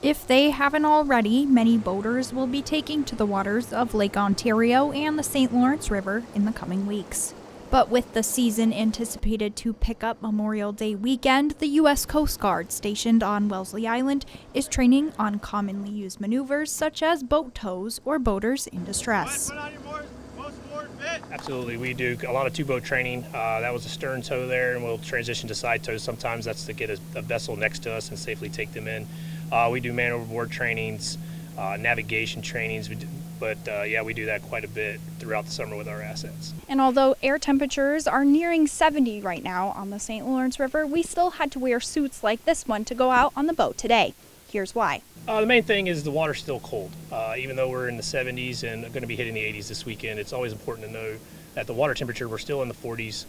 If they haven't already, many boaters will be taking to the waters of Lake Ontario and the St. Lawrence River in the coming weeks. But with the season anticipated to pick up Memorial Day weekend, the U.S. Coast Guard stationed on Wellesley Island is training on commonly used maneuvers such as boat tows or boaters in distress. Absolutely, we do a lot of two-boat training. That was a stern tow there, and we'll transition to side tows. Sometimes that's to get a vessel next to us and safely take them in. We do man overboard trainings, navigation trainings, but we do that quite a bit throughout the summer with our assets. And although air temperatures are nearing 70 right now on the St. Lawrence River, we still had to wear suits like this one to go out on the boat today. Here's why. The main thing is the water's still cold. Even though we're in the 70s and going to be hitting the 80s this weekend, it's always important to know that the water temperature, we're still in the 40s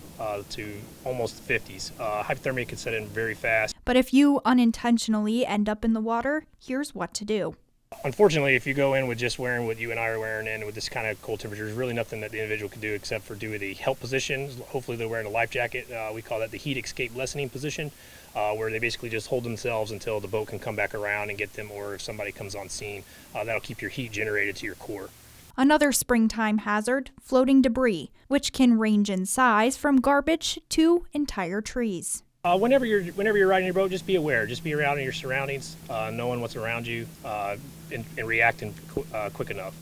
to almost 50s. Hypothermia can set in very fast. But if you unintentionally end up in the water, here's what to do. Unfortunately, if you go in with just wearing what you and I are wearing in with this kind of cold temperature, there's really nothing that the individual can do except for do the help position. Hopefully they're wearing a life jacket. We call that the heat escape lessening position, where they basically just hold themselves until the boat can come back around and get them, or if somebody comes on scene, that'll keep your heat generated to your core. Another springtime hazard, floating debris, which can range in size from garbage to entire trees. Whenever you're riding your boat, just be aware. Just be around in your surroundings, knowing what's around you, and reacting quick enough.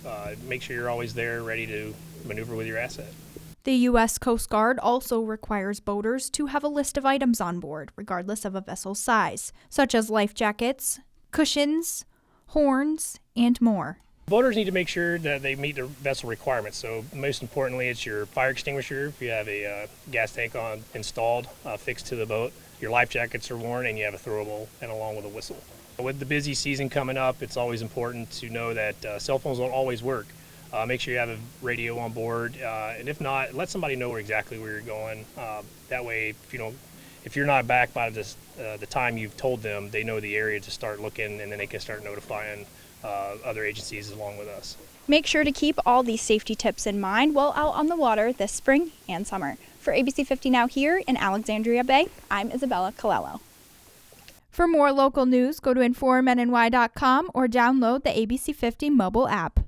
Make sure you're always there, ready to maneuver with your asset. The U.S. Coast Guard also requires boaters to have a list of items on board, regardless of a vessel's size, such as life jackets, cushions, horns, and more. Boaters need to make sure that they meet their vessel requirements. So most importantly, it's your fire extinguisher. If you have a gas tank installed, fixed to the boat, your life jackets are worn, and you have a throwable and along with a whistle. With the busy season coming up, it's always important to know that cell phones don't always work. Make sure you have a radio on board, and if not, let somebody know exactly where you're going. That way, if you're not back by the time you've told them, they know the area to start looking, and then they can start notifying other agencies along with us. Make sure to keep all these safety tips in mind while out on the water this spring and summer. For ABC 50 Now here in Alexandria Bay, I'm Isabella Colello. For more local news, go to informnny.com or download the ABC 50 mobile app.